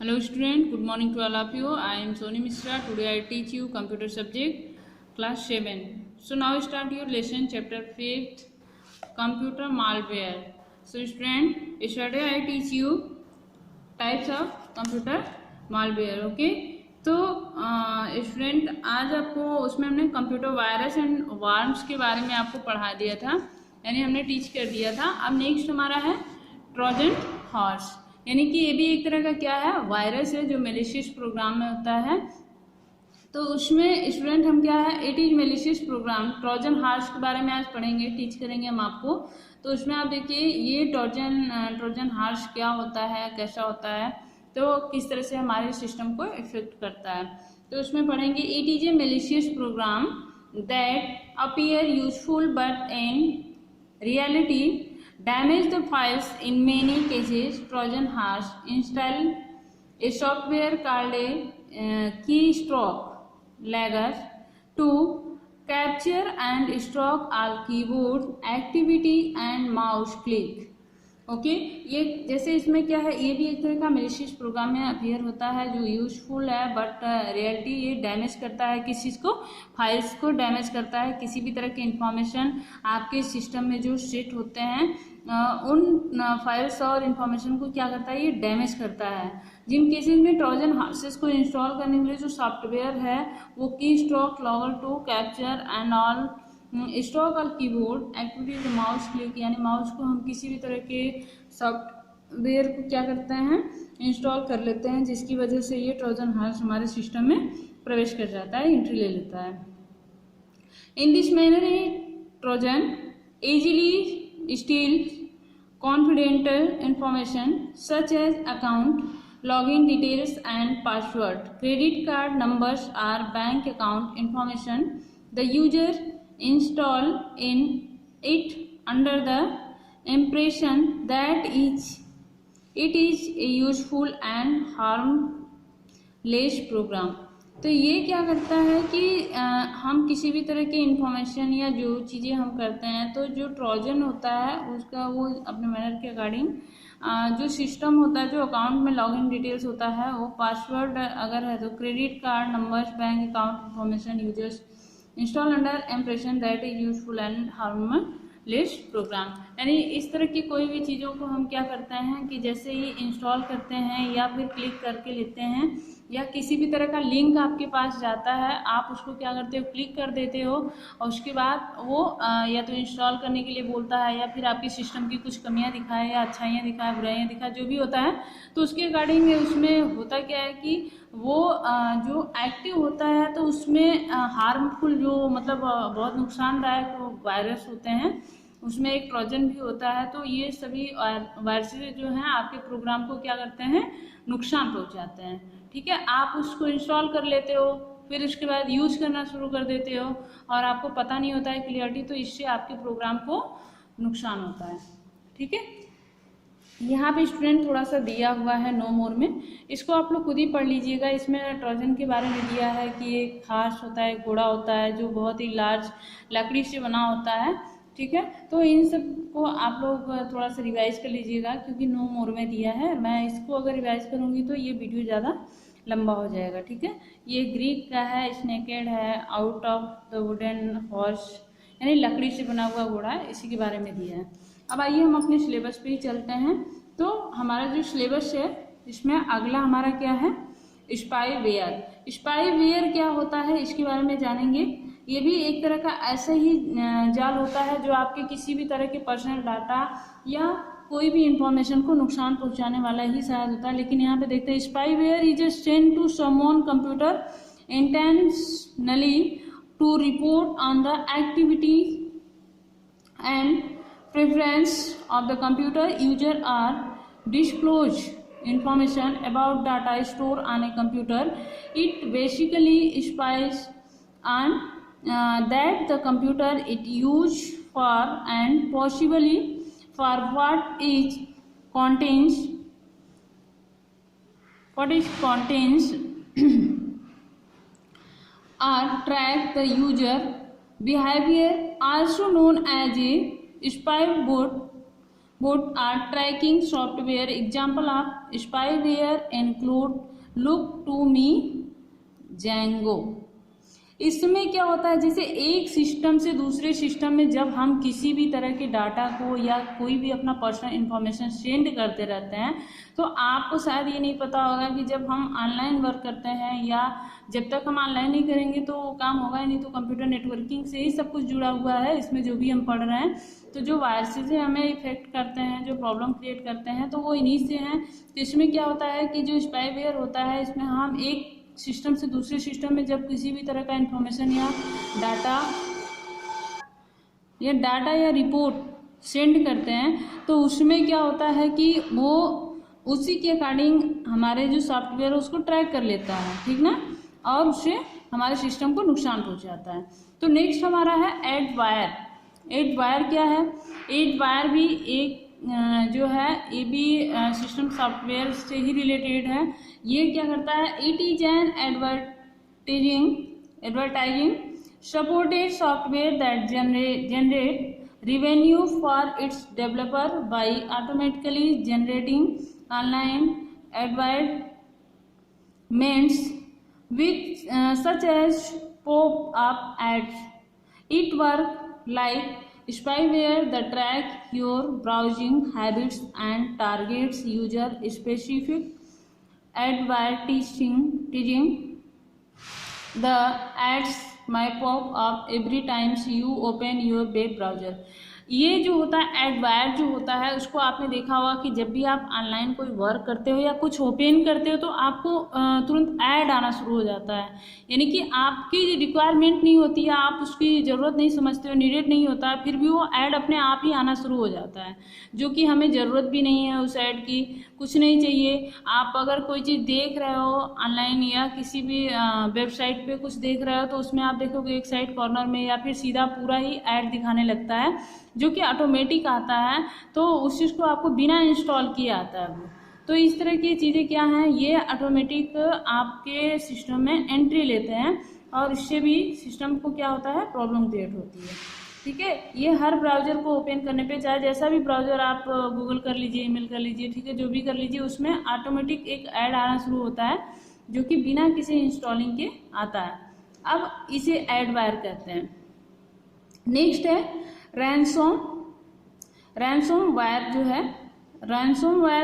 Hello student, good morning to all of you. I am Soni Mishra. Today I teach you computer subject class 7. So now start your lesson chapter 5th computer malware. So student, yesterday I teach you types of computer malware. Okay, तो student आज आपको उसमें हमने computer virus and warms के बारे में आपको पढ़ा दिया था, यानी हमने टीच कर दिया था. अब नेक्स्ट हमारा है ट्रोजन हॉर्स, यानी कि ये भी एक तरह का क्या है, वायरस है जो मेलिशियस प्रोग्राम में होता है. तो उसमें स्टूडेंट हम क्या है, it is malicious program. Trojan horse के बारे में आज पढ़ेंगे, टीच करेंगे हम आपको. तो उसमें आप देखिए ये ट्रोजन हॉर्स क्या होता है, कैसा होता है, तो किस तरह से हमारे सिस्टम को इफेक्ट करता है. तो उसमें पढ़ेंगे it is a malicious program that appear useful but in reality damage the files. In many cases Trojan horse install a software called a keystroke lagger to capture and stroke all keyboard activity and mouse click. Okay, ये जैसे इसमें क्या है, ये भी एक तरह का मेलिशियस प्रोग्राम में अपीयर होता है जो यूजफुल है, बट रियलिटी ये डैमेज करता है किस चीज़ को, फाइल्स को डैमेज करता है. किसी भी तरह के इंफॉर्मेशन आपके सिस्टम में जो सेट होते हैं उन फाइल्स और इंफॉर्मेशन को क्या करता है, ये डैमेज करता है. जिन केसेस में ट्रोजन हॉर्सेस को इंस्टॉल करने के लिए जो सॉफ्टवेयर है वो key stroke logger to capture and all stroke और कीबोर्ड एक्टिविटीज माउस क्लिक, यानी माउस को हम किसी भी तरह के सॉफ्टवेयर को क्या करते हैं, इंस्टॉल कर लेते हैं, जिसकी वजह से ये ट्रोजन हॉर्स हमारे सिस्टम में प्रवेश कर जाता है, एंट्री ले लेता है. In this manner a Trojan easily steals confidential information such as account, login details and password, credit card numbers or bank account information. The user install in it under the impression that it is a useful and harmless program. तो ये क्या करता है कि हम किसी भी तरह के इंफॉर्मेशन या जो चीज़ें हम करते हैं, तो जो ट्रोजन होता है उसका वो अपने मैनर के अकॉर्डिंग जो सिस्टम होता है, जो अकाउंट में लॉगिन डिटेल्स होता है, वो पासवर्ड अगर है तो credit card numbers, bank account information users install under impression that is useful and harmless program. यानी इस तरह की कोई भी चीज़ों को हम क्या करते हैं कि जैसे ही इंस्टॉल करते हैं या फिर क्लिक करके लेते हैं, या किसी भी तरह का लिंक आपके पास जाता है, आप उसको क्या करते हो, क्लिक कर देते हो, और उसके बाद वो या तो इंस्टॉल करने के लिए बोलता है या फिर आपके सिस्टम की कुछ कमियां दिखाए या अच्छाइयाँ दिखाए, बुराइयाँ दिखाए, जो भी होता है, तो उसके अकॉर्डिंग उसमें होता क्या है कि वो जो एक्टिव होता है तो उसमें हार्मफुल जो मतलब बहुत नुकसानदायक वायरस होते हैं, उसमें एक ट्रोजन भी होता है. तो ये सभी वायरसेस जो हैं आपके प्रोग्राम को क्या करते हैं, नुकसान पहुंचाते हैं. ठीक है, आप उसको इंस्टॉल कर लेते हो, फिर उसके बाद यूज करना शुरू कर देते हो और आपको पता नहीं होता है क्लियरिटी, तो इससे आपके प्रोग्राम को नुकसान होता है. ठीक है, यहाँ पे स्टूडेंट थोड़ा सा दिया हुआ है नो मोर में, इसको आप लोग खुद ही पढ़ लीजिएगा. इसमें ट्रोजन के बारे में दिया है कि एक खास होता है, घोड़ा होता है जो बहुत ही लार्ज लकड़ी से बना होता है. ठीक है, तो इन सब को आप लोग थोड़ा सा रिवाइज कर लीजिएगा क्योंकि नो मोर में दिया है. मैं इसको अगर रिवाइज करूँगी तो ये वीडियो ज़्यादा लंबा हो जाएगा. ठीक है, ये ग्रीक का है, स्नेकेड है, out of the wooden horse, यानी लकड़ी से बना हुआ घोड़ा है, इसी के बारे में दिया है. अब आइए हम अपने सिलेबस पे ही चलते हैं. तो हमारा जो सिलेबस है इसमें अगला हमारा क्या है, स्पाईवेयर. स्पाईवेयर क्या होता है इसके बारे में जानेंगे. ये भी एक तरह का ऐसा ही जाल होता है जो आपके किसी भी तरह के पर्सनल डाटा या कोई भी इंफॉर्मेशन को नुकसान पहुंचाने वाला ही शायद होता है. लेकिन यहाँ पे देखते हैं spyware is a send to someone computer intentionally to report on the activity and preference of the computer user or disclose information about data stored on a computer. It basically spies on that the computer it used for and possibly for what is contains or track the user behavior, also known as a spy bot Good are tracking software. Example of spyware include Look to Me, Django. इसमें क्या होता है, जैसे एक system से दूसरे system में जब हम किसी भी तरह के डाटा को या कोई भी अपना पर्सनल इंफॉर्मेशन सेंड करते रहते हैं, तो आपको शायद ये नहीं पता होगा कि जब हम ऑनलाइन वर्क करते हैं या जब तक हम ऑनलाइन नहीं करेंगे तो काम होगा ही नहीं। तो कंप्यूटर नेटवर्किंग से ही सब कुछ जुड़ा हुआ है इसमें जो भी हम पढ़ रहे हैं। तो जो वायरसेस हमें इफेक्ट करते हैं, जो प्रॉब्लम क्रिएट करते हैं, तो वो इन्हीं से हैं। तो इसमें क्या होता है कि जो स्पाईवेयर होता है, इसमें हम एक सिस्टम से दूसरे सिस्टम में जब किसी भी तरह का इंफॉर्मेशन या डाटा या रिपोर्ट सेंड करते हैं, तो उसमें क्या होता है कि वो उसी के अकॉर्डिंग हमारे जो सॉफ्टवेयर है उसको ट्रैक कर लेता है, ठीक ना, और उससे हमारे सिस्टम को नुकसान पहुंचाता है। तो नेक्स्ट हमारा है एडवायर। एडवायर क्या है? एडवायर भी एक जो है ये भी सिस्टम सॉफ्टवेयर से ही रिलेटेड है। ये क्या करता है? It is an advertising supported software that generate revenue for its developer by automatically generating online advertisements with such as pop-up ads. It works like spyware that track your browsing habits and targets user specific advertising. The ads might pop up every time you open your web browser. ये जो होता है एडवायर जो होता है, उसको आपने देखा होगा कि जब भी आप ऑनलाइन कोई वर्क करते हो या कुछ ओपन करते हो तो आपको तुरंत ऐड आना शुरू हो जाता है। यानी कि आपकी रिक्वायरमेंट नहीं होती है, आप उसकी ज़रूरत नहीं समझते हो, नीडेड नहीं होता है, फिर भी वो ऐड अपने आप ही आना शुरू हो जाता है, जो कि हमें ज़रूरत भी नहीं है उस ऐड की, कुछ नहीं चाहिए। आप अगर कोई चीज़ देख रहे हो ऑनलाइन या किसी भी वेबसाइट पे कुछ देख रहे हो, तो उसमें आप देखोगे एक साइड कॉर्नर में या फिर सीधा पूरा ही ऐड दिखाने लगता है, जो कि ऑटोमेटिक आता है। तो उस चीज़ को आपको बिना इंस्टॉल किए आता है वो। तो इस तरह की चीज़ें क्या हैं, ये ऑटोमेटिक आपके सिस्टम में एंट्री लेते हैं और इससे भी सिस्टम को क्या होता है, प्रॉब्लम क्रिएट होती है। ठीक है, ये हर ब्राउज़र को ओपन करने पे, चाहे जैसा भी ब्राउज़र आप गूगल कर लीजिए, ईमेल कर लीजिए, ठीक है, जो भी कर लीजिए, उसमें ऑटोमेटिक एक ऐड आना शुरू होता है जो कि बिना किसी इंस्टॉलिंग के आता है। अब इसे एडवायर कहते हैं। नेक्स्ट है रैंसमवेयर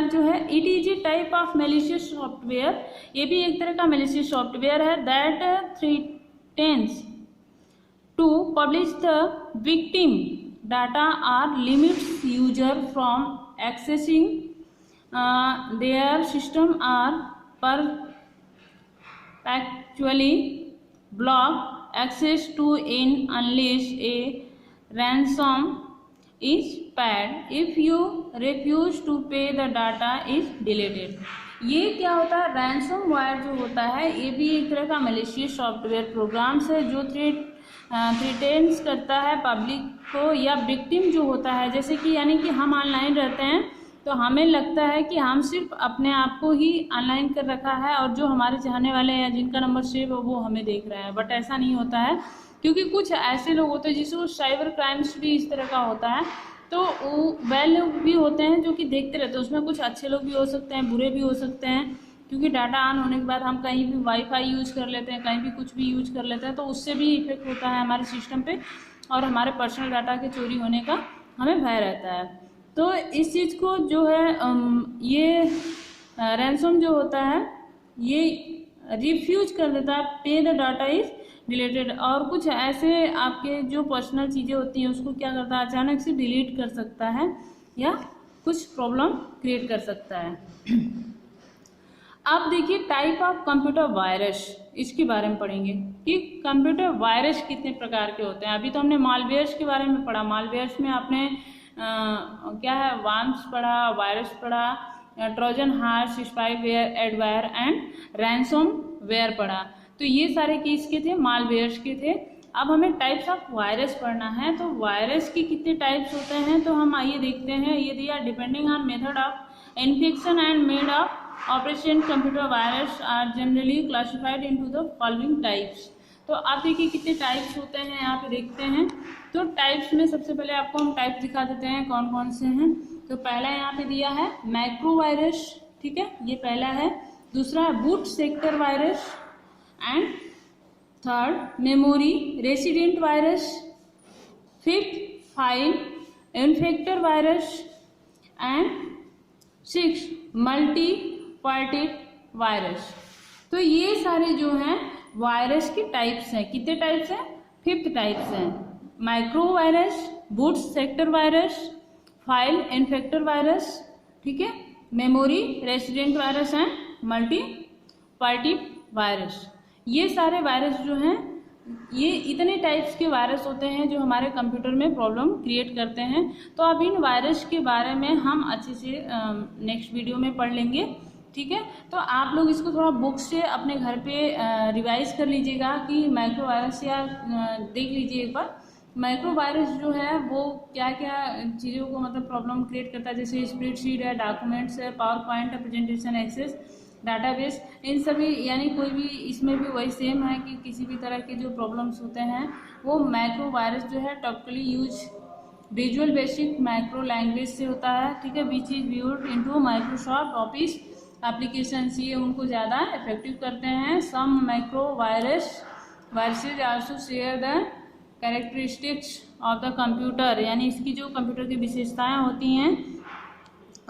जो है it is a type of malicious software. ये भी एक तरह का मैलिशियस सॉफ्टवेयर है that threatens to publish the victim data और limits user from accessing their system और perpetually block access to in unless a ransom is paid. If you refuse to pay, the data is deleted. ये क्या होता है? Ransomware जो होता है ये भी एक तरह का मैलिशियस सॉफ्टवेयर प्रोग्राम्स है जो थ्रेटन्स करता है पब्लिक को या विक्टिम जो होता है। जैसे कि यानी कि हम ऑनलाइन रहते हैं तो हमें लगता है कि हम सिर्फ अपने आप को ही ऑनलाइन कर रखा है और जो हमारे चाहने वाले हैं या जिनका नंबर सेव है वो हमें देख रहा है, बट ऐसा नहीं होता है, क्योंकि कुछ ऐसे लोग होते हैं जिसको साइबर क्राइम्स भी इस तरह का होता है। तो वह लोग भी होते हैं जो कि देखते रहते हैं, उसमें कुछ अच्छे लोग भी हो सकते हैं, बुरे भी हो सकते हैं, क्योंकि डाटा ऑन होने के बाद हम कहीं भी वाईफाई यूज़ कर लेते हैं, कहीं भी कुछ भी यूज कर लेते हैं, तो उससे भी इफेक्ट होता है हमारे सिस्टम पे और हमारे पर्सनल डाटा के चोरी होने का हमें भय रहता है। तो इस चीज़ को जो है ये रैंसम जो होता है ये रिफ्यूज कर देता है, पे द डाटा इज डिलीटेड, और कुछ ऐसे आपके जो पर्सनल चीज़ें होती हैं उसको क्या करता है, अचानक से डिलीट कर सकता है या कुछ प्रॉब्लम क्रिएट कर सकता है। अब देखिए टाइप ऑफ कंप्यूटर वायरस, इसके बारे में पढ़ेंगे कि कंप्यूटर वायरस कितने प्रकार के होते हैं। अभी तो हमने मालवेयर्स के बारे में पढ़ा, मालवेयर्स में आपने क्या है, वार्म्स पढ़ा, वायरस पढ़ा, Trojan horse, spyware, adware and ransomware पढ़ा। तो ये सारे किसके थे? मालवेयर्स के थे। अब हमें टाइप्स ऑफ वायरस पढ़ना है, तो वायरस के कितने टाइप्स होते हैं तो हम आइए देखते हैं। ये दिया depending on method of infection and mode of operation computer virus are generally classified into the following types. तो आप देखिए कितने टाइप्स होते हैं, यहाँ पे देखते हैं। तो टाइप्स में सबसे पहले आपको हम टाइप्स दिखा देते हैं कौन कौन से हैं। तो पहला यहाँ पे दिया है मैक्रो वायरस, ठीक है, ये पहला है। दूसरा है boot sector virus and third memory resident virus, fifth file infector virus and six multi parted virus. तो ये सारे जो हैं वायरस के टाइप्स हैं। कितने टाइप्स हैं? 5 टाइप्स हैं। Micro virus, boot sector virus, file infector virus, ठीक है, memory resident virus and multi party virus. ये सारे वायरस जो हैं, ये इतने टाइप्स के वायरस होते हैं जो हमारे कंप्यूटर में प्रॉब्लम क्रिएट करते हैं। तो अब इन वायरस के बारे में हम अच्छे से नेक्स्ट वीडियो में पढ़ लेंगे, ठीक है। तो आप लोग इसको थोड़ा बुक से अपने घर पे रिवाइज कर लीजिएगा कि माइक्रो वायरस या देख लीजिए एक बार माइक्रो वायरस जो है वो क्या क्या चीज़ों को मतलब प्रॉब्लम क्रिएट करता है, जैसे स्प्रेडशीट है, डॉक्यूमेंट्स है, पावर पॉइंट है, प्रेजेंटेशन एक्सेस, डाटाबेस, इन सभी, यानी कोई भी इसमें भी वही सेम है कि किसी भी तरह के जो प्रॉब्लम्स होते हैं वो माइक्रो वायरस जो है typically use visual basic micro language से होता है, ठीक है, which is viewed into Microsoft office applications, ये उनको ज़्यादा इफेक्टिव करते हैं। Some micro viruses also share the characteristics of the computer, यानी इसकी जो कंप्यूटर की विशेषताएं होती हैं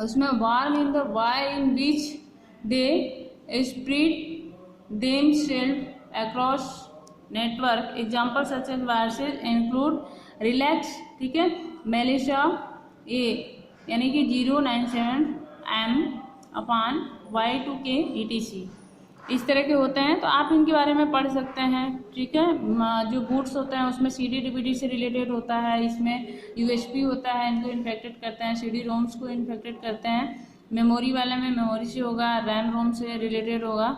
उसमें worm in the way in which they spread themselves across network. Example such as viruses include relax, ठीक है, मेलिसा ए यानी कि 097M अपॉन Y2K ETC, इस तरह के होते हैं। तो आप इनके बारे में पढ़ सकते हैं, ठीक है। जो बूट्स होते हैं उसमें CD DVD से रिलेटेड होता है, इसमें USB होता है, इनको इन्फेक्टेड करते हैं, CD रोम्स को इन्फेक्टेड करते हैं। मेमोरी वाले में मेमोरी से होगा, रैम रोम से रिलेटेड होगा,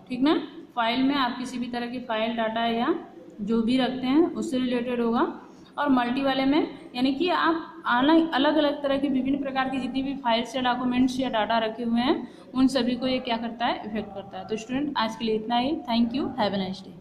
ठीक ना। फाइल में आप किसी भी तरह की फाइल डाटा या जो भी रखते हैं उससे रिलेटेड होगा। और मल्टी वाले में यानी कि आप अलग अलग तरह की विभिन्न प्रकार की जितनी भी फाइल्स या डॉक्यूमेंट्स या डाटा रखे हुए हैं उन सभी को ये क्या करता है, इफेक्ट करता है। तो स्टूडेंट आज के लिए इतना ही। Thank you, have a nice day.